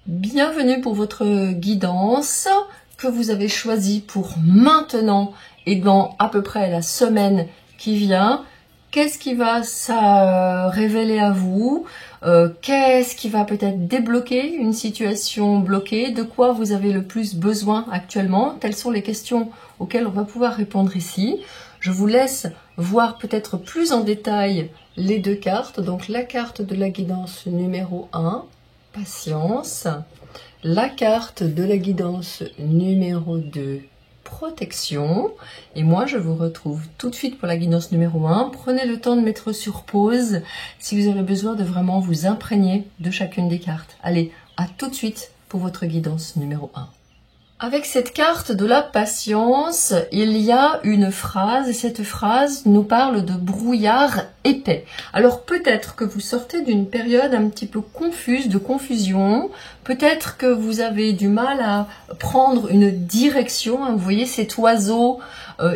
Bienvenue pour votre guidance que vous avez choisie pour maintenant et dans à peu près la semaine qui vient. Qu'est-ce qui va révéler à vous? Qu'est-ce qui va peut-être débloquer une situation bloquée? De quoi vous avez le plus besoin actuellement? Telles sont les questions auxquelles on va pouvoir répondre ici. Je vous laisse voir peut-être plus en détail les deux cartes. Donc la carte de la guidance numéro 1, patience. La carte de la guidance numéro 2, protection. Et moi, je vous retrouve tout de suite pour la guidance numéro 1. Prenez le temps de mettre sur pause si vous avez besoin de vraiment vous imprégner de chacune des cartes. Allez, à tout de suite pour votre guidance numéro 1. Avec cette carte de la patience, il y a une phrase, et cette phrase nous parle de brouillard épais. Alors peut-être que vous sortez d'une période un petit peu confuse, de confusion, peut-être que vous avez du mal à prendre une direction. Vous voyez cet oiseau,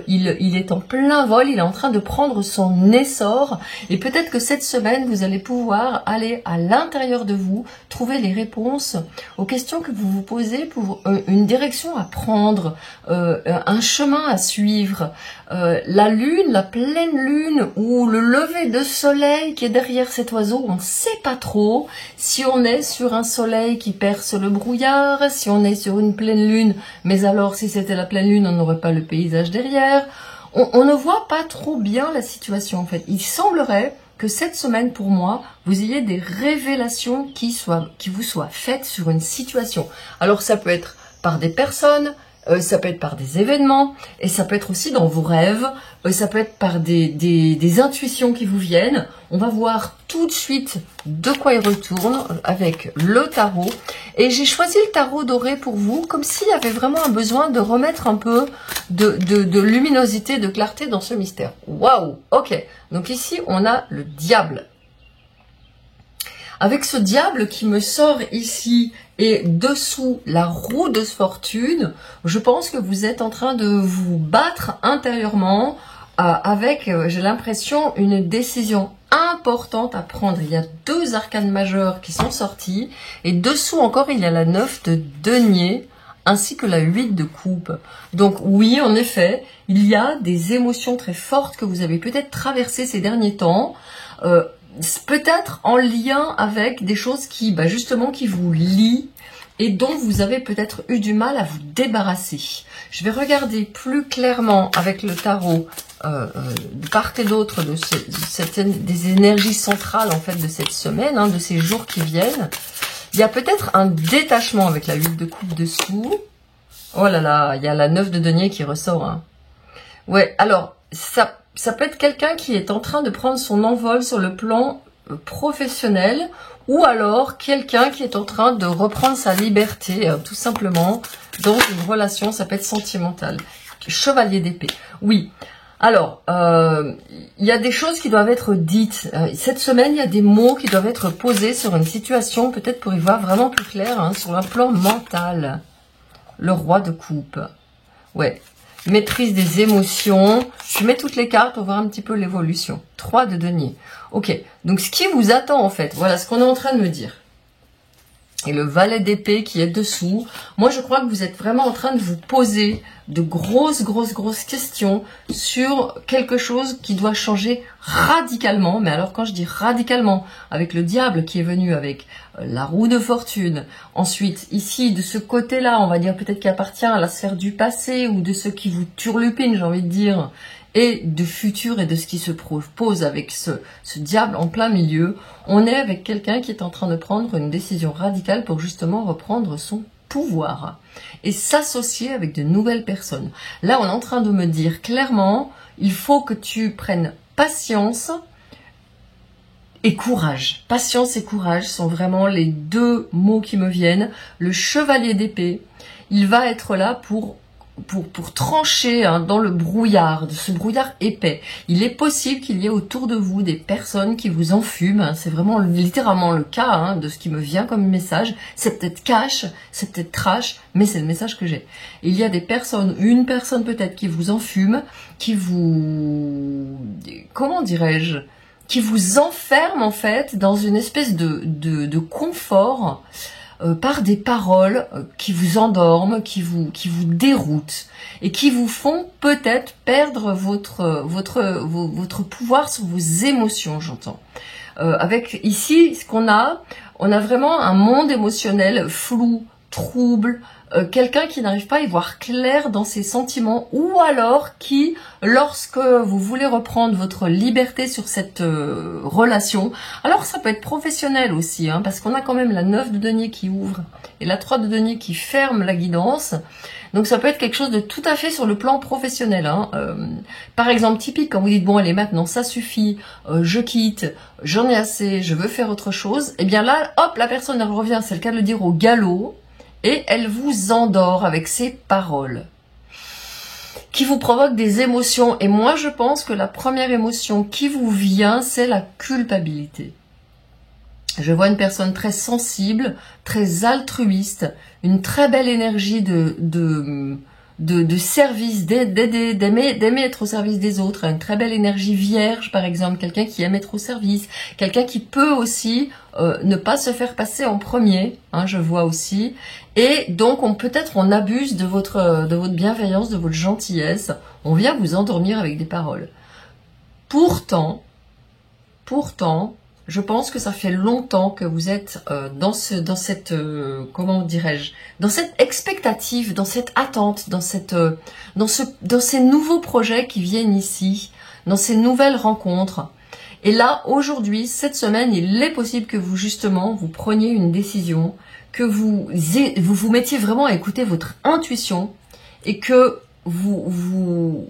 il est en plein vol, il est en train de prendre son essor, et peut-être que cette semaine, vous allez pouvoir aller à l'intérieur de vous, trouver les réponses aux questions que vous vous posez pour une direction à prendre, un chemin à suivre. La lune, la pleine lune ou le lever de soleil qui est derrière cet oiseau, on ne sait pas trop si on est sur un soleil qui perce le brouillard, si on est sur une pleine lune, mais alors si c'était la pleine lune, on n'aurait pas le paysage derrière. On ne voit pas trop bien la situation en fait. Il semblerait que cette semaine, pour moi, vous ayez des révélations qui vous soient faites sur une situation. Alors ça peut être par des personnes, ça peut être par des événements, et ça peut être aussi dans vos rêves, ça peut être par des intuitions qui vous viennent. On va voir tout de suite de quoi il retourne avec le tarot. Et j'ai choisi le tarot doré pour vous, comme s'il y avait vraiment un besoin de remettre un peu de luminosité, de clarté dans ce mystère. Waouh! Ok, donc ici on a le diable. Avec ce diable qui me sort ici et dessous la roue de fortune, je pense que vous êtes en train de vous battre intérieurement avec, j'ai l'impression, une décision importante à prendre. Il y a deux arcanes majeures qui sont sortis et dessous encore il y a la 9 de denier ainsi que la 8 de coupe. Donc oui, en effet, il y a des émotions très fortes que vous avez peut-être traversées ces derniers temps, peut-être en lien avec des choses qui, justement, qui vous lient et dont vous avez peut-être eu du mal à vous débarrasser. Je vais regarder plus clairement avec le tarot de part et d'autre des énergies centrales en fait de cette semaine, de ces jours qui viennent. Il y a peut-être un détachement avec la 8 de coupe dessous. Oh là là, il y a la 9 de denier qui ressort. Ouais, alors ça peut être quelqu'un qui est en train de prendre son envol sur le plan professionnel ou alors quelqu'un qui est en train de reprendre sa liberté tout simplement dans une relation, ça peut être sentimental. Chevalier d'épée, oui. Alors, il y a des choses qui doivent être dites. Cette semaine, il y a des mots qui doivent être posés sur une situation, peut-être pour y voir vraiment plus clair, sur un plan mental. Le roi de coupe. Ouais. Maîtrise des émotions. Je mets toutes les cartes, on va voir un petit peu l'évolution. 3 de denier. Ok, donc ce qui vous attend en fait, voilà ce qu'on est en train de me dire. Et le valet d'épée qui est dessous. Moi, je crois que vous êtes vraiment en train de vous poser de grosses questions sur quelque chose qui doit changer radicalement. Mais alors, quand je dis radicalement, avec le diable qui est venu avec la roue de fortune. Ensuite, ici, de ce côté-là, on va dire peut-être qu'il appartient à la sphère du passé ou de ceux qui vous turlupinent, j'ai envie de dire, et du futur et de ce qui se propose avec ce diable en plein milieu. On est avec quelqu'un qui est en train de prendre une décision radicale pour justement reprendre son pouvoir et s'associer avec de nouvelles personnes. Là, on est en train de me dire clairement, il faut que tu prennes patience et courage. Patience et courage sont vraiment les deux mots qui me viennent. Le chevalier d'épée, il va être là pour trancher dans le brouillard, de ce brouillard épais. Il est possible qu'il y ait autour de vous des personnes qui vous enfument. C'est vraiment littéralement le cas de ce qui me vient comme message. C'est peut-être cash, c'est peut-être trash, mais c'est le message que j'ai. Il y a des personnes, une personne peut-être qui vous enfume, qui vous... comment dirais-je ? Qui vous enferme en fait dans une espèce de confort par des paroles qui vous endorment, qui vous déroutent et qui vous font peut-être perdre votre pouvoir sur vos émotions, j'entends. Avec ici, ce qu'on a, on a vraiment un monde émotionnel flou, trouble, quelqu'un qui n'arrive pas à y voir clair dans ses sentiments, ou alors qui, lorsque vous voulez reprendre votre liberté sur cette relation, alors ça peut être professionnel aussi, hein, parce qu'on a quand même la 9 de denier qui ouvre et la 3 de denier qui ferme la guidance. Donc ça peut être quelque chose de tout à fait sur le plan professionnel. Hein. Par exemple, typique, quand vous dites, bon allez maintenant ça suffit, je quitte, j'en ai assez, je veux faire autre chose, et bien là, hop, la personne elle revient, c'est le cas de le dire, au galop, et elle vous endort avec ses paroles, qui vous provoquent des émotions. Et moi je pense que la première émotion qui vous vient, c'est la culpabilité. Je vois une personne très sensible, très altruiste, une très belle énergie de service, d'aimer être au service des autres, une très belle énergie vierge par exemple, quelqu'un qui aime être au service, quelqu'un qui peut aussi ne pas se faire passer en premier, hein, je vois aussi, et donc peut-être on abuse de votre bienveillance, de votre gentillesse, on vient vous endormir avec des paroles. Pourtant, je pense que ça fait longtemps que vous êtes dans cette comment dirais-je, dans cette expectative, dans cette attente, dans ces nouveaux projets qui viennent ici, dans ces nouvelles rencontres. Et là, aujourd'hui, cette semaine, il est possible que vous, justement, vous preniez une décision, que vous mettiez vraiment à écouter votre intuition et que vous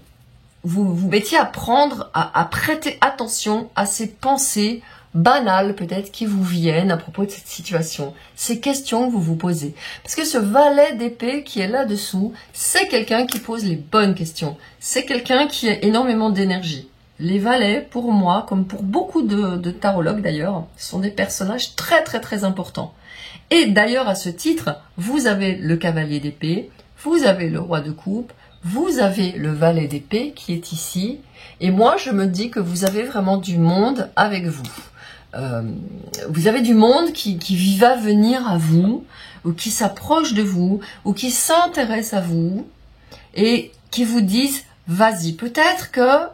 mettiez à prêter attention à ces pensées banales peut-être qui vous viennent à propos de cette situation, ces questions que vous vous posez. Parce que ce valet d'épée qui est là-dessous, c'est quelqu'un qui pose les bonnes questions. C'est quelqu'un qui a énormément d'énergie. Les valets, pour moi, comme pour beaucoup de tarologues d'ailleurs, sont des personnages très très très importants. Et d'ailleurs, à ce titre, vous avez le cavalier d'épée, vous avez le roi de coupe, vous avez le valet d'épée qui est ici. Et moi, je me dis que vous avez vraiment du monde avec vous. Vous avez du monde qui va venir à vous, ou qui s'approche de vous, ou qui s'intéresse à vous, et qui vous disent, vas-y, peut-être que...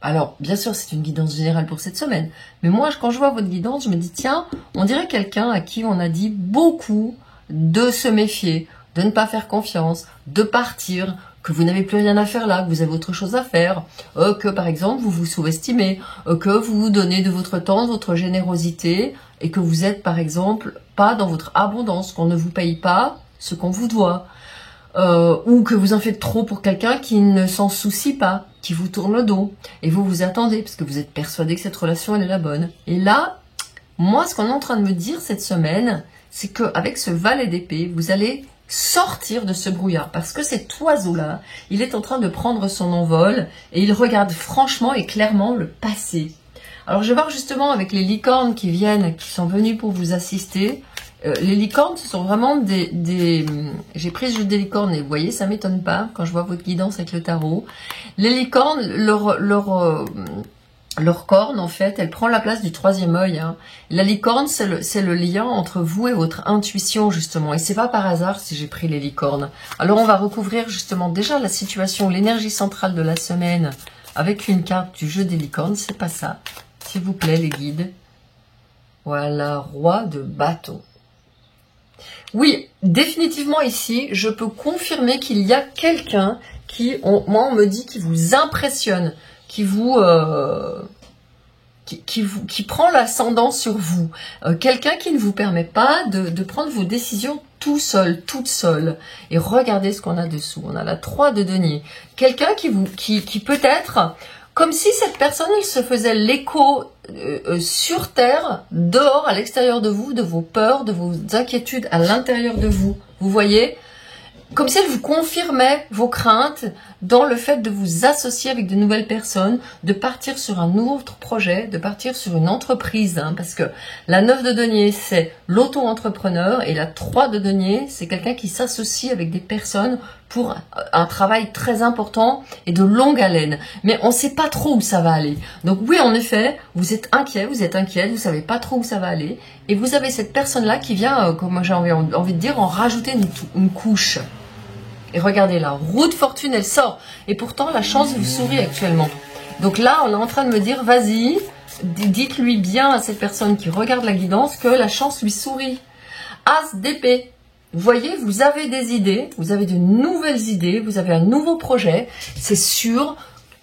Alors, bien sûr, c'est une guidance générale pour cette semaine, mais moi, quand je vois votre guidance, je me dis, tiens, on dirait quelqu'un à qui on a dit beaucoup de se méfier, de ne pas faire confiance, de partir, que vous n'avez plus rien à faire là, que vous avez autre chose à faire, que par exemple vous vous sous-estimez, que vous vous donnez de votre temps, de votre générosité, et que vous êtes par exemple pas dans votre abondance, qu'on ne vous paye pas ce qu'on vous doit, ou que vous en faites trop pour quelqu'un qui ne s'en soucie pas, qui vous tourne le dos, et vous vous attendez, parce que vous êtes persuadé que cette relation elle est la bonne. Et là, moi ce qu'on est en train de me dire cette semaine, c'est qu'avec ce valet d'épée, vous allez sortir de ce brouillard, parce que cet oiseau-là, il est en train de prendre son envol et il regarde franchement et clairement le passé. Alors je vais voir justement avec les licornes qui sont venues pour vous assister. Les licornes, ce sont vraiment j'ai pris ce jeu des licornes et vous voyez, ça m'étonne pas quand je vois votre guidance avec le tarot. Les licornes, leur corne, en fait, elle prend la place du troisième œil. Hein. La licorne, c'est le lien entre vous et votre intuition, justement. Et c'est pas par hasard si j'ai pris les licornes. Alors, on va recouvrir, justement, déjà la situation, l'énergie centrale de la semaine avec une carte du jeu des licornes. C'est pas ça. S'il vous plaît, les guides. Voilà, roi de bâton. Oui, définitivement ici, je peux confirmer qu'il y a quelqu'un moi, on me dit, qui vous impressionne, qui prend l'ascendant sur vous. Quelqu'un qui ne vous permet pas de prendre vos décisions tout seul, toute seule. Et regardez ce qu'on a dessous. On a la 3 de denier. Quelqu'un qui peut-être, comme si cette personne, elle se faisait l'écho sur terre, dehors, à l'extérieur de vous, de vos peurs, de vos inquiétudes à l'intérieur de vous. Vous voyez ? Comme si elle vous confirmait vos craintes dans le fait de vous associer avec de nouvelles personnes, de partir sur un autre projet, de partir sur une entreprise. Hein, parce que la 9 de denier, c'est l'auto-entrepreneur et la 3 de denier, c'est quelqu'un qui s'associe avec des personnes pour un travail très important et de longue haleine. Mais on ne sait pas trop où ça va aller. Donc oui, en effet, vous êtes inquiet, vous êtes inquiète, vous savez pas trop où ça va aller. Et vous avez cette personne-là qui vient, comme j'ai envie de dire, en rajouter une couche. Et regardez là, roue de fortune, elle sort. Et pourtant, la chance vous sourit actuellement. Donc là, on est en train de me dire, vas-y, dites-lui bien à cette personne qui regarde la guidance que la chance lui sourit. As d'épée. Vous voyez, vous avez des idées, vous avez de nouvelles idées, vous avez un nouveau projet, c'est sûr.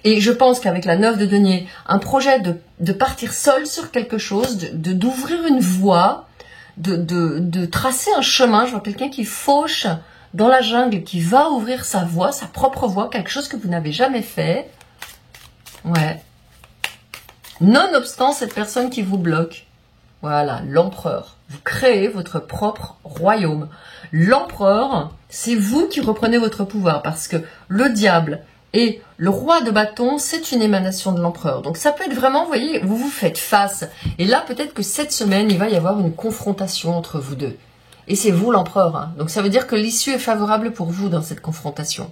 Et je pense qu'avec la 9 de denier, un projet de partir seul sur quelque chose, d'ouvrir une voie, de tracer un chemin. Je vois quelqu'un qui fauche dans la jungle, qui va ouvrir sa voie, sa propre voie, quelque chose que vous n'avez jamais fait. Ouais. Nonobstant cette personne qui vous bloque. Voilà, l'empereur. Vous créez votre propre royaume. L'empereur, c'est vous qui reprenez votre pouvoir parce que le diable et le roi de bâton, c'est une émanation de l'empereur. Donc ça peut être vraiment, vous voyez, vous vous faites face. Et là, peut-être que cette semaine, il va y avoir une confrontation entre vous deux. Et c'est vous l'empereur. Hein. Donc ça veut dire que l'issue est favorable pour vous dans cette confrontation.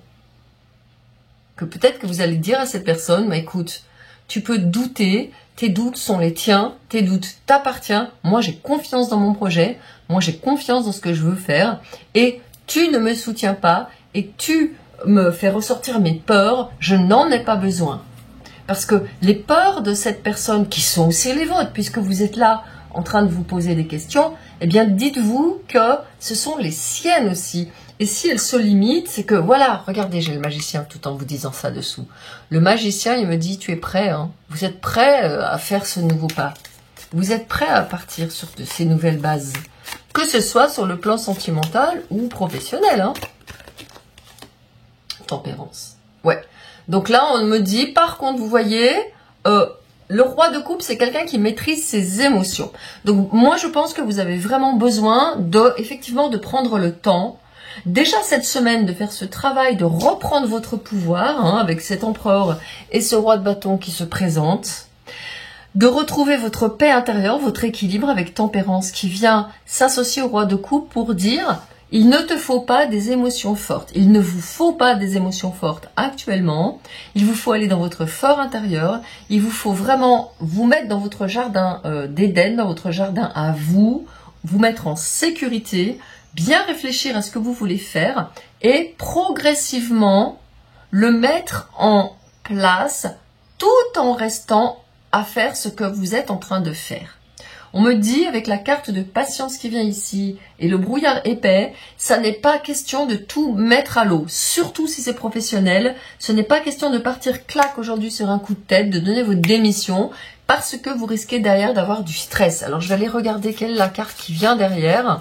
Que peut-être que vous allez dire à cette personne, bah, écoute, tu peux douter, tes doutes sont les tiens, tes doutes t'appartiennent, moi j'ai confiance dans mon projet, moi j'ai confiance dans ce que je veux faire, et tu ne me soutiens pas, et tu me fais ressortir mes peurs, je n'en ai pas besoin. Parce que les peurs de cette personne, qui sont aussi les vôtres, puisque vous êtes là en train de vous poser des questions, eh bien dites-vous que ce sont les siennes aussi. Et si elle se limite, c'est que, voilà, regardez, j'ai le magicien tout en vous disant ça dessous. Le magicien, il me dit, tu es prêt, hein. Vous êtes prêt à faire ce nouveau pas. Vous êtes prêt à partir sur de ces nouvelles bases. Que ce soit sur le plan sentimental ou professionnel, hein. Tempérance. Ouais. Donc là, on me dit, par contre, vous voyez, le roi de coupe, c'est quelqu'un qui maîtrise ses émotions. Donc moi, je pense que vous avez vraiment besoin effectivement, de prendre le temps. Déjà cette semaine, de faire ce travail, de reprendre votre pouvoir, hein, avec cet empereur et ce roi de bâton qui se présente, de retrouver votre paix intérieure, votre équilibre avec tempérance qui vient s'associer au roi de coupe pour dire, il ne te faut pas des émotions fortes, il ne vous faut pas des émotions fortes actuellement, il vous faut aller dans votre fort intérieur, il vous faut vraiment vous mettre dans votre jardin d'Éden, dans votre jardin à vous mettre en sécurité, bien réfléchir à ce que vous voulez faire et progressivement le mettre en place tout en restant à faire ce que vous êtes en train de faire. On me dit avec la carte de patience qui vient ici et le brouillard épais, ça n'est pas question de tout mettre à l'eau, surtout si c'est professionnel. Ce n'est pas question de partir claque aujourd'hui sur un coup de tête, de donner votre démission parce que vous risquez derrière d'avoir du stress. Alors je vais aller regarder quelle est la carte qui vient derrière.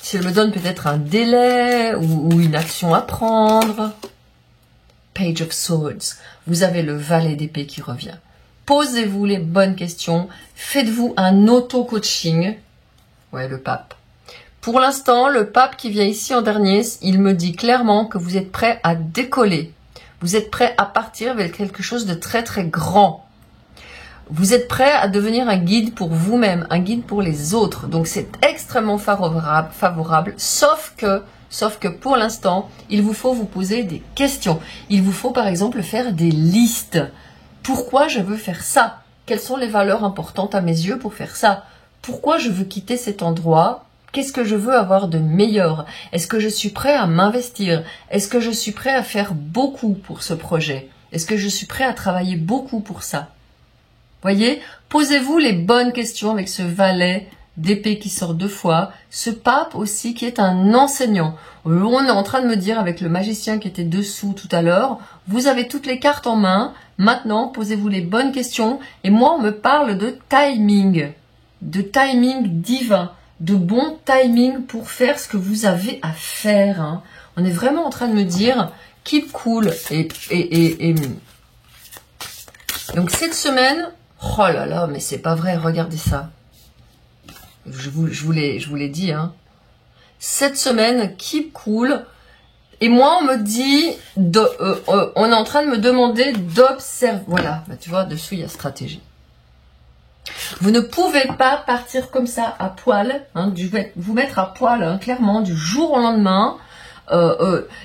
Si elle me donne peut-être un délai ou une action à prendre. Page of Swords. Vous avez le valet d'épée qui revient. Posez-vous les bonnes questions. Faites-vous un auto-coaching. Ouais, le pape. Pour l'instant, le pape qui vient ici en dernier, il me dit clairement que vous êtes prêt à décoller. Vous êtes prêt à partir vers quelque chose de très très grand. Vous êtes prêt à devenir un guide pour vous-même, un guide pour les autres. Donc c'est extrêmement favorable, sauf que pour l'instant, il vous faut vous poser des questions. Il vous faut par exemple faire des listes. Pourquoi je veux faire ça? Quelles sont les valeurs importantes à mes yeux pour faire ça? Pourquoi je veux quitter cet endroit? Qu'est-ce que je veux avoir de meilleur? Est-ce que je suis prêt à m'investir? Est-ce que je suis prêt à faire beaucoup pour ce projet? Est-ce que je suis prêt à travailler beaucoup pour ça? Voyez, posez-vous les bonnes questions avec ce valet d'épée qui sort 2 fois, ce pape aussi qui est un enseignant. On est en train de me dire avec le magicien qui était dessous tout à l'heure, vous avez toutes les cartes en main, maintenant posez-vous les bonnes questions et moi on me parle de timing divin, de bon timing pour faire ce que vous avez à faire. Hein. On est vraiment en train de me dire keep cool et donc cette semaine, oh là là, mais c'est pas vrai, regardez ça. Je vous l'ai dit, hein. Cette semaine, keep cool. Et moi, on me dit, on est en train de me demander d'observer. Voilà, bah, tu vois, dessous, il y a stratégie. Vous ne pouvez pas partir comme ça à poil, hein, vous mettre à poil, hein, clairement, du jour au lendemain.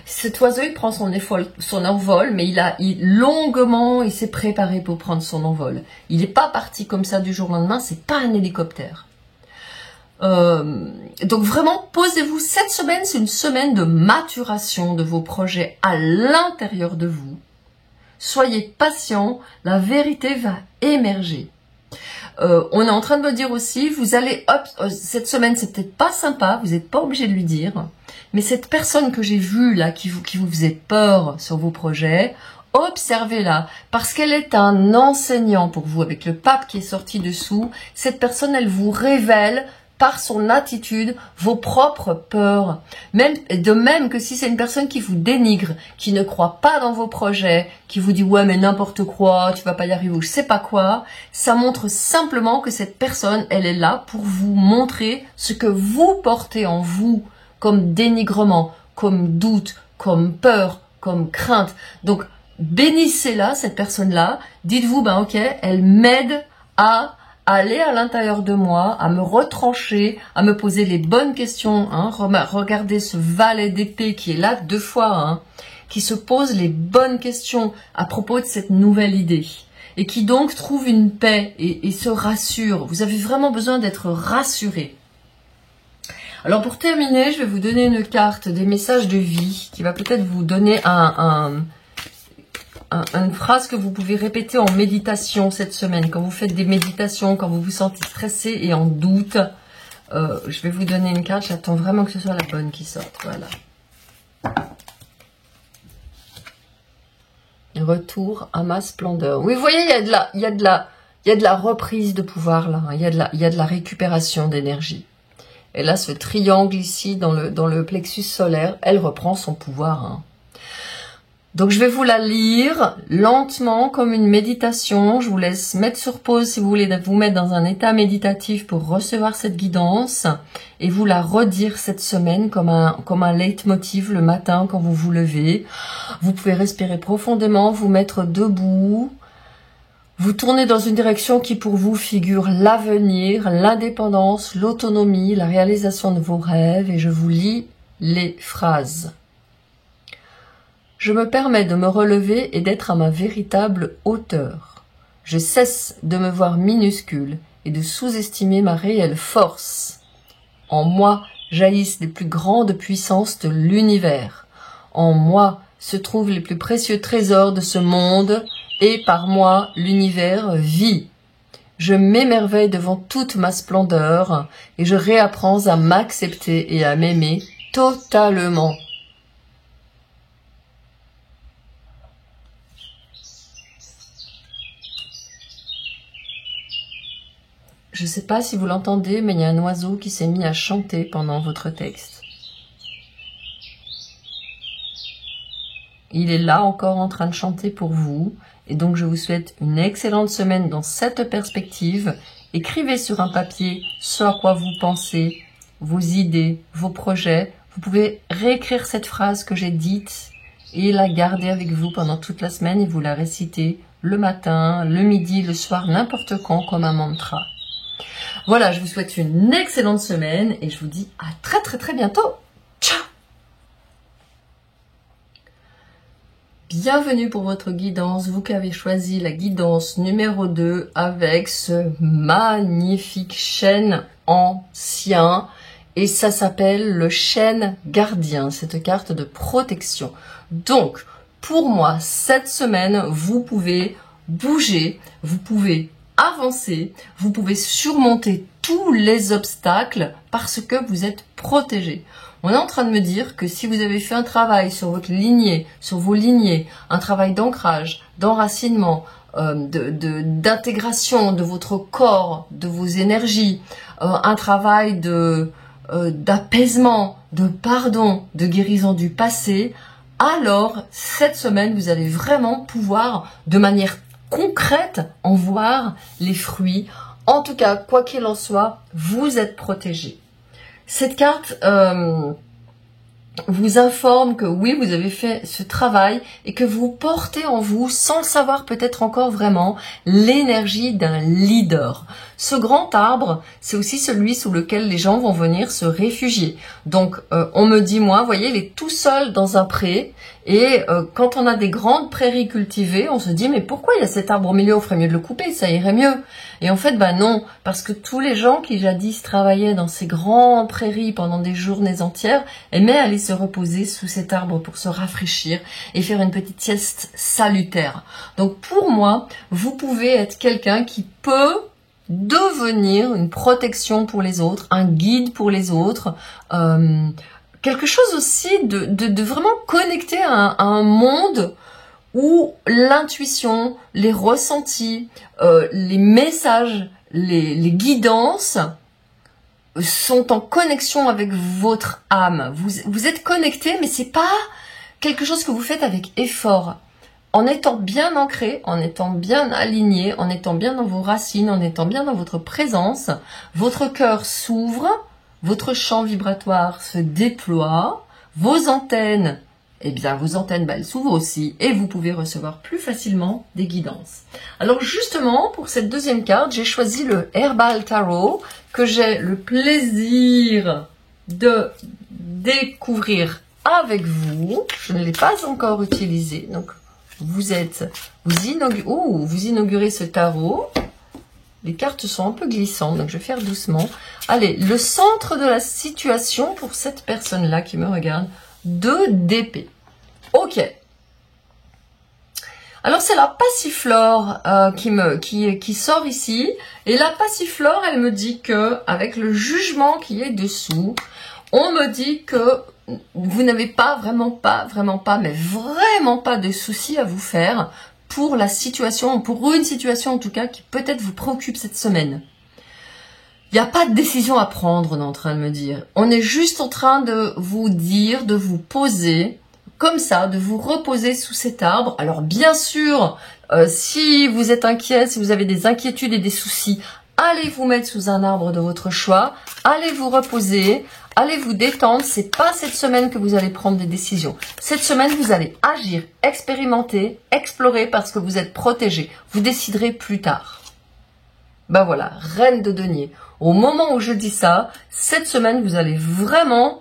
Cet oiseau, il prend son envol, mais longuement, il s'est préparé pour prendre son envol. Il n'est pas parti comme ça du jour au lendemain, c'est pas un hélicoptère. Donc vraiment, posez-vous, cette semaine, c'est une semaine de maturation de vos projets à l'intérieur de vous. Soyez patient, la vérité va émerger. On est en train de me dire aussi, vous allez, cette semaine, c'est peut-être pas sympa, vous n'êtes pas obligé de lui dire, mais cette personne que j'ai vue là, qui vous faisait peur sur vos projets, observez-la, parce qu'elle est un enseignant pour vous, avec le pape qui est sorti dessous. Cette personne, elle vous révèle par son attitude vos propres peurs. De même que si c'est une personne qui vous dénigre, qui ne croit pas dans vos projets, qui vous dit ouais mais n'importe quoi, tu vas pas y arriver ou je sais pas quoi, ça montre simplement que cette personne, elle est là pour vous montrer ce que vous portez en vous comme dénigrement, comme doute, comme peur, comme crainte. Donc bénissez-la, cette personne-là, dites-vous ben ok, elle m'aide à aller à l'intérieur de moi, à me retrancher, à me poser les bonnes questions. Regardez ce valet d'épée qui est là 2 fois, qui se pose les bonnes questions à propos de cette nouvelle idée et qui donc trouve une paix et se rassure. Vous avez vraiment besoin d'être rassuré. Alors pour terminer, je vais vous donner une carte des messages de vie qui va peut-être vous donner une phrase que vous pouvez répéter en méditation cette semaine. Quand vous faites des méditations, quand vous vous sentez stressé et en doute, je vais vous donner une carte. J'attends vraiment que ce soit la bonne qui sorte. Voilà. Retour à ma splendeur. Oui, vous voyez, il y a de la reprise de pouvoir là. Il y a de la récupération d'énergie. Et là, ce triangle ici dans le plexus solaire, elle reprend son pouvoir. Donc je vais vous la lire lentement comme une méditation. Je vous laisse mettre sur pause si vous voulez vous mettre dans un état méditatif pour recevoir cette guidance et vous la redire cette semaine comme un leitmotiv le matin quand vous vous levez. Vous pouvez respirer profondément, vous mettre debout, vous tournez dans une direction qui pour vous figure l'avenir, l'indépendance, l'autonomie, la réalisation de vos rêves et je vous lis les phrases. Je me permets de me relever et d'être à ma véritable hauteur. Je cesse de me voir minuscule et de sous-estimer ma réelle force. En moi jaillissent les plus grandes puissances de l'univers. En moi se trouvent les plus précieux trésors de ce monde et par moi l'univers vit. Je m'émerveille devant toute ma splendeur et je réapprends à m'accepter et à m'aimer totalement. Je ne sais pas si vous l'entendez, mais il y a un oiseau qui s'est mis à chanter pendant votre texte. Il est là encore en train de chanter pour vous. Et donc je vous souhaite une excellente semaine dans cette perspective. Écrivez sur un papier ce à quoi vous pensez, vos idées, vos projets. Vous pouvez réécrire cette phrase que j'ai dite et la garder avec vous pendant toute la semaine et vous la réciter le matin, le midi, le soir, n'importe quand comme un mantra. Voilà, je vous souhaite une excellente semaine et je vous dis à très très très bientôt. Ciao! Bienvenue pour votre guidance, vous qui avez choisi la guidance numéro 2 avec ce magnifique chêne ancien et ça s'appelle le chêne gardien, cette carte de protection. Donc, pour moi, cette semaine, vous pouvez bouger, vous pouvez avancer, vous pouvez surmonter tous les obstacles parce que vous êtes protégé. On est en train de me dire que si vous avez fait un travail sur votre lignée, sur vos lignées, un travail d'ancrage, d'enracinement, d'intégration de votre corps, de vos énergies, un travail d'apaisement, de pardon, de guérison du passé, alors cette semaine, vous allez vraiment pouvoir, de manière concrète, en voir les fruits. En tout cas, quoi qu'il en soit, vous êtes protégé. Cette carte vous informe que oui, vous avez fait ce travail et que vous portez en vous, sans le savoir peut-être encore vraiment, l'énergie d'un leader. Ce grand arbre, c'est aussi celui sous lequel les gens vont venir se réfugier. Donc, on me dit, moi, vous voyez, il est tout seul dans un pré. Et quand on a des grandes prairies cultivées, on se dit, mais pourquoi il y a cet arbre au milieu? On ferait mieux de le couper, ça irait mieux. Et en fait, non, parce que tous les gens qui jadis travaillaient dans ces grandes prairies pendant des journées entières aimaient aller se reposer sous cet arbre pour se rafraîchir et faire une petite sieste salutaire. Donc pour moi, vous pouvez être quelqu'un qui peut devenir une protection pour les autres, un guide pour les autres, quelque chose aussi de vraiment connecté à un monde où l'intuition, les ressentis, les messages, les guidances sont en connexion avec votre âme. Vous êtes connecté, mais c'est pas quelque chose que vous faites avec effort. En étant bien ancré, en étant bien aligné, en étant bien dans vos racines, en étant bien dans votre présence, votre cœur s'ouvre, votre champ vibratoire se déploie, vos antennes, elles s'ouvrent aussi et vous pouvez recevoir plus facilement des guidances. Alors justement, pour cette deuxième carte, j'ai choisi le Herbal Tarot que j'ai le plaisir de découvrir avec vous. Je ne l'ai pas encore utilisé, donc vous inaugurez ce tarot. Les cartes sont un peu glissantes, donc je vais faire doucement. Allez, le centre de la situation pour cette personne-là qui me regarde, 2 d'épée. Ok. Alors c'est la passiflore qui sort ici. Et la passiflore, elle me dit que, avec le jugement qui est dessous, on me dit que vous n'avez vraiment pas de soucis à vous faire pour la situation, pour une situation en tout cas qui peut-être vous préoccupe cette semaine. Il n'y a pas de décision à prendre, on est en train de me dire. On est juste en train de vous dire, de vous poser comme ça, de vous reposer sous cet arbre. Alors bien sûr, si vous êtes inquiet, si vous avez des inquiétudes et des soucis, allez vous mettre sous un arbre de votre choix, allez vous reposer, allez vous détendre. C'est pas cette semaine que vous allez prendre des décisions. Cette semaine, vous allez agir, expérimenter, explorer parce que vous êtes protégé. Vous déciderez plus tard. Ben voilà, reine de denier. Au moment où je dis ça, cette semaine, vous allez vraiment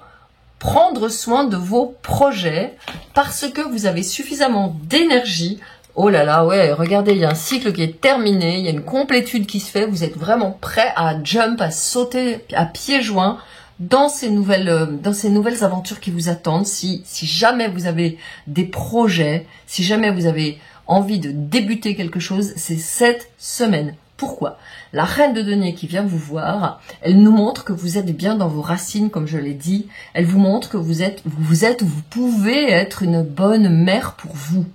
prendre soin de vos projets parce que vous avez suffisamment d'énergie. Oh là là, ouais, regardez, il y a un cycle qui est terminé, il y a une complétude qui se fait, vous êtes vraiment prêt à jump, à sauter à pieds joints dans ces nouvelles aventures qui vous attendent. Si jamais vous avez des projets, si jamais vous avez envie de débuter quelque chose, c'est cette semaine. Pourquoi? La reine de denier qui vient vous voir, elle nous montre que vous êtes bien dans vos racines, comme je l'ai dit. Elle vous montre que vous pouvez être une bonne mère pour vous.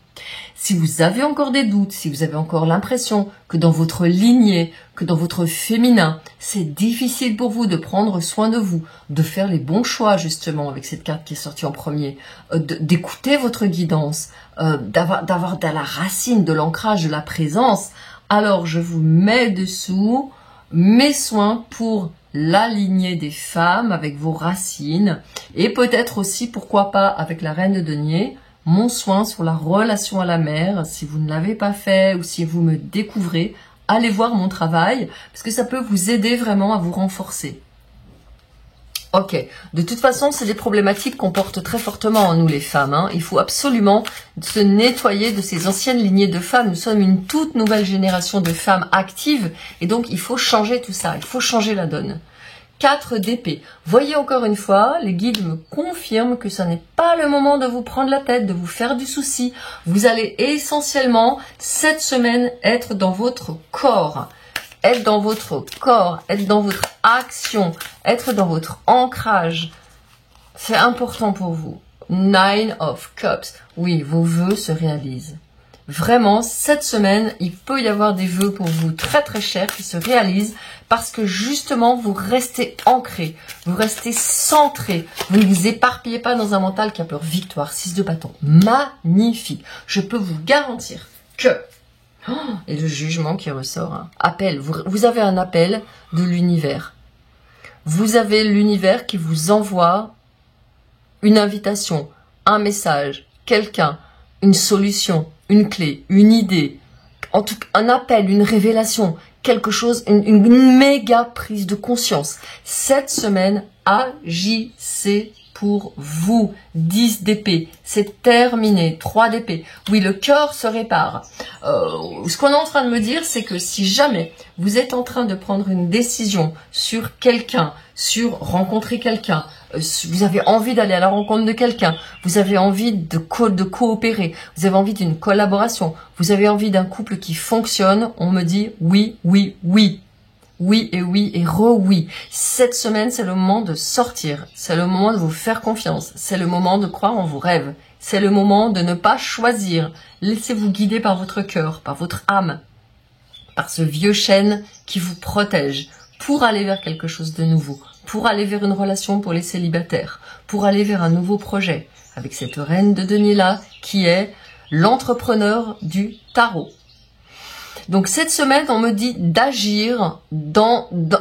Si vous avez encore des doutes, si vous avez encore l'impression que dans votre lignée, que dans votre féminin, c'est difficile pour vous de prendre soin de vous, de faire les bons choix justement avec cette carte qui est sortie en premier, d'écouter votre guidance, d'avoir de la racine, de l'ancrage, de la présence, alors je vous mets dessous mes soins pour la lignée des femmes avec vos racines et peut-être aussi, pourquoi pas, avec la reine de denier, mon soin sur la relation à la mère. Si vous ne l'avez pas fait ou si vous me découvrez, allez voir mon travail parce que ça peut vous aider vraiment à vous renforcer. Ok, de toute façon, c'est des problématiques qu'on porte très fortement en nous les femmes. Hein. Il faut absolument se nettoyer de ces anciennes lignées de femmes. Nous sommes une toute nouvelle génération de femmes actives et donc il faut changer tout ça, il faut changer la donne. 4 d'épée. Voyez encore une fois, les guides me confirment que ce n'est pas le moment de vous prendre la tête, de vous faire du souci. Vous allez essentiellement, cette semaine, être dans votre corps. Être dans votre corps, être dans votre action, être dans votre ancrage. C'est important pour vous. 9 of Cups. Oui, vos vœux se réalisent. Vraiment, cette semaine, il peut y avoir des vœux pour vous très très chers qui se réalisent parce que justement, vous restez ancré, vous restez centré, vous ne vous éparpillez pas dans un mental qui a peur. Victoire, 6 de bâton. Magnifique. Je peux vous garantir que... Et le jugement qui ressort. Hein. Appel. Vous avez un appel de l'univers. Vous avez l'univers qui vous envoie une invitation, un message, quelqu'un, une solution, une clé, une idée, en tout cas un appel, une révélation quelque chose, une méga prise de conscience. Cette semaine, agissez pour vous. 10 d'épée, c'est terminé. 3 d'épée. Oui, le cœur se répare. Ce qu'on est en train de me dire, c'est que si jamais vous êtes en train de prendre une décision sur quelqu'un, sur rencontrer quelqu'un, vous avez envie d'aller à la rencontre de quelqu'un, vous avez envie de coopérer, vous avez envie d'une collaboration, vous avez envie d'un couple qui fonctionne, on me dit oui, oui, oui. Oui et re-oui. Cette semaine, c'est le moment de sortir. C'est le moment de vous faire confiance. C'est le moment de croire en vos rêves. C'est le moment de ne pas choisir. Laissez-vous guider par votre cœur, par votre âme, par ce vieux chêne qui vous protège pour aller vers quelque chose de nouveau, pour aller vers une relation pour les célibataires, pour aller vers un nouveau projet, avec cette reine de denier-là qui est l'entrepreneur du tarot. Donc cette semaine, on me dit d'agir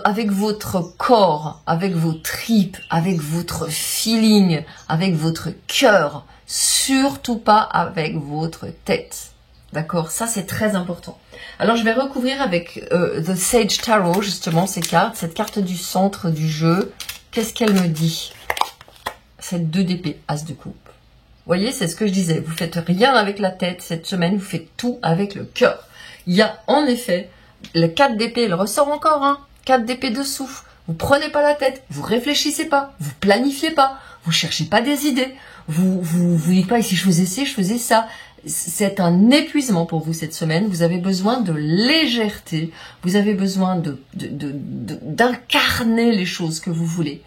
avec votre corps, avec vos tripes, avec votre feeling, avec votre cœur, surtout pas avec votre tête. D'accord? Ça, c'est très important. Alors, je vais recouvrir avec The Sage Tarot, justement, ces cartes, cette carte du centre du jeu. Qu'est-ce qu'elle me dit? Cette 2 d'épée, as de coupe. Vous voyez, c'est ce que je disais. Vous faites rien avec la tête cette semaine, vous faites tout avec le cœur. Il y a en effet le 4 d'épée, elle ressort encore, hein, 4 d'épée dessous. Vous prenez pas la tête, vous réfléchissez pas, vous planifiez pas, vous cherchez pas des idées, vous dites pas si je faisais ci, je faisais ça. C'est un épuisement pour vous cette semaine. Vous avez besoin de légèreté, vous avez besoin d'incarner les choses que vous voulez.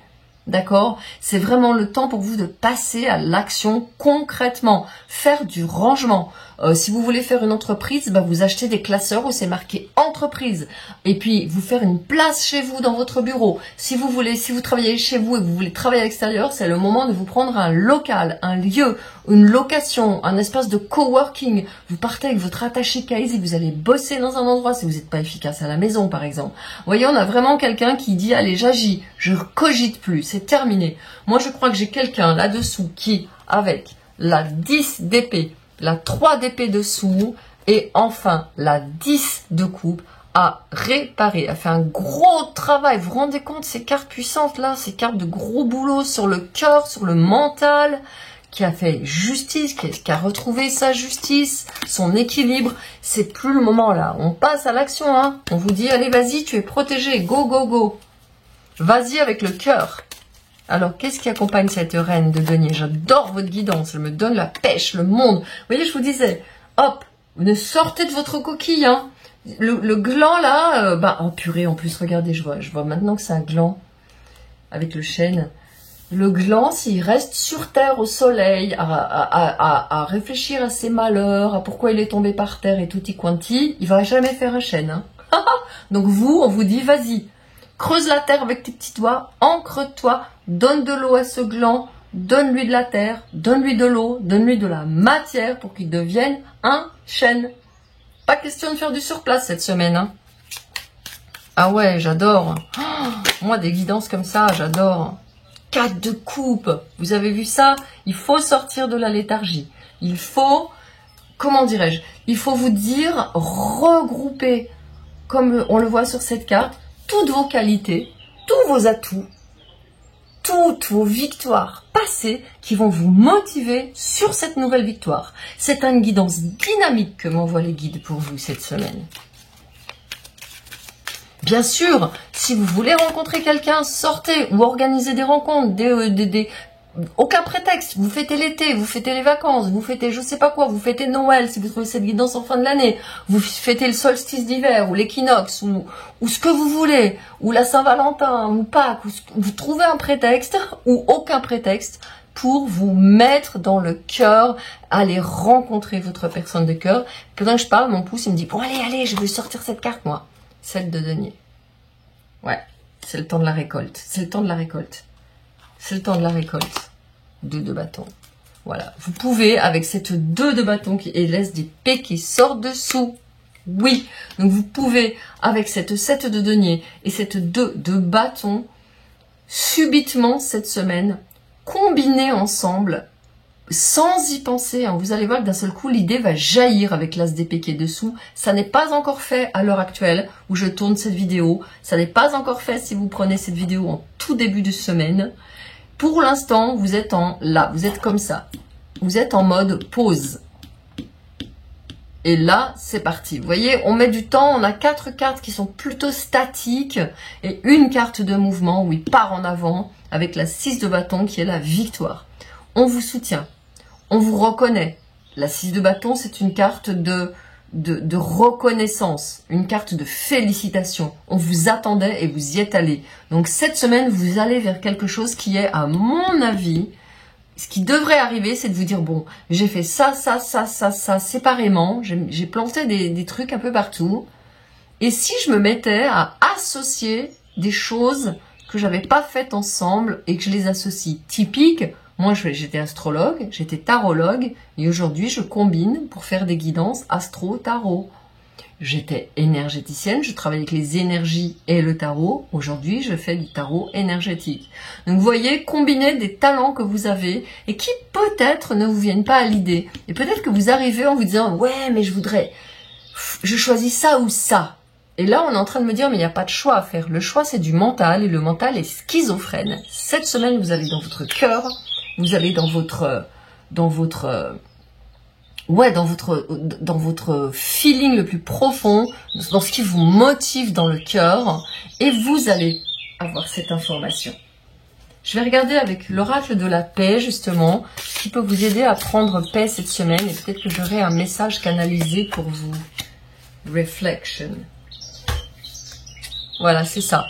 D'accord? C'est vraiment le temps pour vous de passer à l'action concrètement, faire du rangement. Si vous voulez faire une entreprise, vous achetez des classeurs où c'est marqué entreprise. Et puis, vous faire une place chez vous dans votre bureau. Si vous travaillez chez vous et vous voulez travailler à l'extérieur, c'est le moment de vous prendre un local, un lieu, une location, un espace de coworking. Vous partez avec votre attaché case et vous allez bosser dans un endroit si vous n'êtes pas efficace à la maison, par exemple. Vous voyez, on a vraiment quelqu'un qui dit, allez, j'agis, je cogite plus, c'est terminé. Moi, je crois que j'ai quelqu'un là-dessous qui, avec la 10 d'épée, la 3 d'épée dessous et enfin la 10 de coupe a réparé, a fait un gros travail. Vous vous rendez compte, ces cartes puissantes là, ces cartes de gros boulot sur le cœur, sur le mental, qui a fait justice, qui a retrouvé sa justice, son équilibre. C'est plus le moment là, on passe à l'action, hein. On vous dit, allez vas-y, tu es protégé, go, go, go. Vas-y avec le cœur. Alors, qu'est-ce qui accompagne cette reine de denier? J'adore votre guidance, elle me donne la pêche, le monde. Vous voyez, je vous disais, hop, vous ne sortez de votre coquille, hein. Le gland, là, oh purée, en plus, regardez, je vois maintenant que c'est un gland, avec le chêne. Le gland, s'il reste sur terre, au soleil, à réfléchir à ses malheurs, à pourquoi il est tombé par terre et tutti quanti, il va jamais faire un chêne, hein. Donc vous, on vous dit, vas-y. Creuse la terre avec tes petits doigts, ancre-toi, donne de l'eau à ce gland, donne-lui de la terre, donne-lui de l'eau, donne-lui de la matière pour qu'il devienne un chêne. Pas question de faire du surplace cette semaine, hein. Ah ouais, j'adore. Oh, moi, des guidances comme ça, j'adore. 4 de coupe, vous avez vu ça? Il faut sortir de la léthargie. Il faut, comment dirais-je, il faut vous dire, regrouper, comme on le voit sur cette carte, toutes vos qualités, tous vos atouts, toutes vos victoires passées qui vont vous motiver sur cette nouvelle victoire. C'est une guidance dynamique que m'envoient les guides pour vous cette semaine. Bien sûr, si vous voulez rencontrer quelqu'un, sortez ou organisez des rencontres, aucun prétexte. Vous fêtez l'été, vous fêtez les vacances, vous fêtez je sais pas quoi, vous fêtez Noël si vous trouvez cette guidance en fin de l'année, vous fêtez le solstice d'hiver ou l'équinoxe ou ce que vous voulez, ou la Saint-Valentin ou Pâques, vous trouvez un prétexte ou aucun prétexte pour vous mettre dans le cœur, aller rencontrer votre personne de cœur. Quand je parle, mon pouce il me dit bon allez, je vais sortir cette carte moi, celle de denier. Ouais, c'est le temps de la récolte, c'est le temps de la récolte. C'est le temps de la récolte. 2 de bâton. Voilà. Vous pouvez, avec cette 2 de bâton et laisse des P qui sortent dessous. Oui. Donc vous pouvez, avec cette 7 de denier et cette 2 de bâton, subitement cette semaine, combiner ensemble sans y penser, hein, vous allez voir que d'un seul coup, l'idée va jaillir avec l'as d'épée qui est dessous. Ça n'est pas encore fait à l'heure actuelle où je tourne cette vidéo. Ça n'est pas encore fait si vous prenez cette vidéo en tout début de semaine. Pour l'instant, vous êtes vous êtes comme ça. Vous êtes en mode pause. Et là, c'est parti. Vous voyez, on met du temps. On a 4 cartes qui sont plutôt statiques et une carte de mouvement où il part en avant avec la 6 de bâton qui est la victoire. On vous soutient. On vous reconnaît. La 6 de bâton, c'est une carte de reconnaissance, une carte de félicitations. On vous attendait et vous y êtes allé. Donc cette semaine, vous allez vers quelque chose qui est, à mon avis, ce qui devrait arriver, c'est de vous dire, bon, j'ai fait ça, séparément. J'ai planté des trucs un peu partout. Et si je me mettais à associer des choses que j'avais pas faites ensemble et que je les associe. Typique, moi j'étais astrologue, j'étais tarologue et aujourd'hui je combine pour faire des guidances astro-tarot. J'étais énergéticienne, je travaille avec les énergies et le tarot. Aujourd'hui je fais du tarot énergétique. Donc vous voyez, combiner des talents que vous avez et qui peut-être ne vous viennent pas à l'idée. Et peut-être que vous arrivez en vous disant, ouais mais je choisis ça ou ça. Et là, on est en train de me dire, mais il n'y a pas de choix à faire. Le choix, c'est du mental, et le mental est schizophrène. Cette semaine, vous allez dans votre cœur, vous allez dans votre feeling le plus profond, dans ce qui vous motive dans le cœur, et vous allez avoir cette information. Je vais regarder avec l'oracle de la paix, justement, qui peut vous aider à prendre paix cette semaine, et peut-être que j'aurai un message canalisé pour vous. Reflection. Voilà, c'est ça.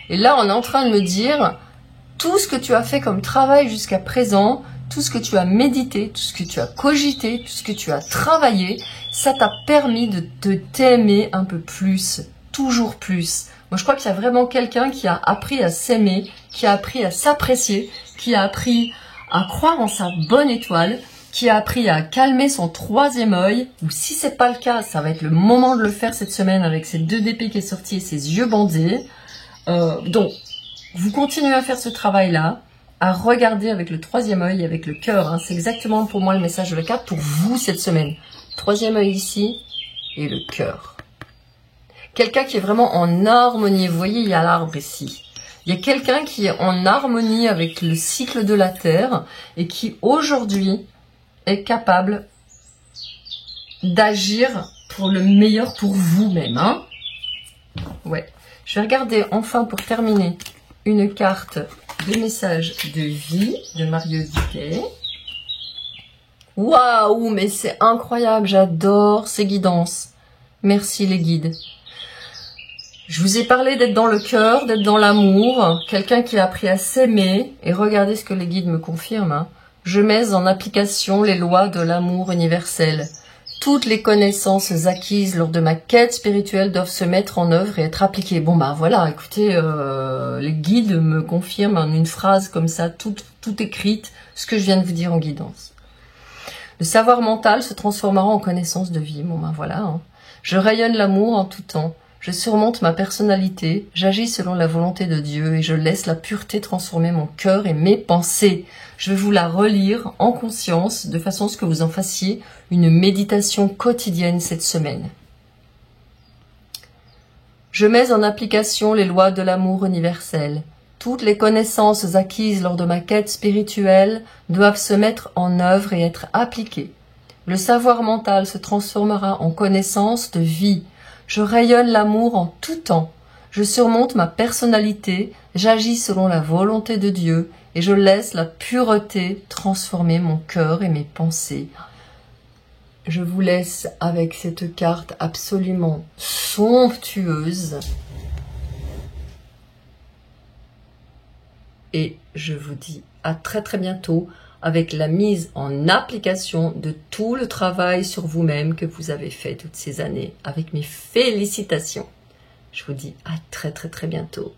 Et là, on est en train de me dire, tout ce que tu as fait comme travail jusqu'à présent, tout ce que tu as médité, tout ce que tu as cogité, tout ce que tu as travaillé, ça t'a permis de t'aimer un peu plus, toujours plus. Moi, je crois qu'il y a vraiment quelqu'un qui a appris à s'aimer, qui a appris à s'apprécier, qui a appris à croire en sa bonne étoile, qui a appris à calmer son 3e œil, ou si c'est pas le cas, ça va être le moment de le faire cette semaine avec ces 2 d'épée qui est sorti et ses yeux bandés. Donc, vous continuez à faire ce travail-là, à regarder avec le 3e œil et avec le cœur. Hein. C'est exactement pour moi le message de la carte pour vous cette semaine. 3e œil ici et le cœur. Quelqu'un qui est vraiment en harmonie. Vous voyez, il y a l'arbre ici. Il y a quelqu'un qui est en harmonie avec le cycle de la Terre et qui aujourd'hui est capable d'agir pour le meilleur pour vous-même. Hein, ouais. Je vais regarder enfin pour terminer une carte de message de vie de Mario Duquet. Waouh, mais c'est incroyable, j'adore ces guidances. Merci les guides. Je vous ai parlé d'être dans le cœur, d'être dans l'amour, quelqu'un qui a appris à s'aimer, et regardez ce que les guides me confirment. Hein. Je mets en application les lois de l'amour universel. Toutes les connaissances acquises lors de ma quête spirituelle doivent se mettre en œuvre et être appliquées. Bon bah voilà, écoutez, les guides me confirment en une phrase comme ça, tout écrite, ce que je viens de vous dire en guidance. Le savoir mental se transformera en connaissance de vie. Bon ben voilà. Hein. Je rayonne l'amour en tout temps. Je surmonte ma personnalité, j'agis selon la volonté de Dieu et je laisse la pureté transformer mon cœur et mes pensées. Je vais vous la relire en conscience de façon à ce que vous en fassiez une méditation quotidienne cette semaine. Je mets en application les lois de l'amour universel. Toutes les connaissances acquises lors de ma quête spirituelle doivent se mettre en œuvre et être appliquées. Le savoir mental se transformera en connaissance de vie. Je rayonne l'amour en tout temps. Je surmonte ma personnalité, j'agis selon la volonté de Dieu et je laisse la pureté transformer mon cœur et mes pensées. Je vous laisse avec cette carte absolument somptueuse. Et je vous dis à très bientôt avec la mise en application de tout le travail sur vous-même que vous avez fait toutes ces années. Avec mes félicitations. Je vous dis à très bientôt.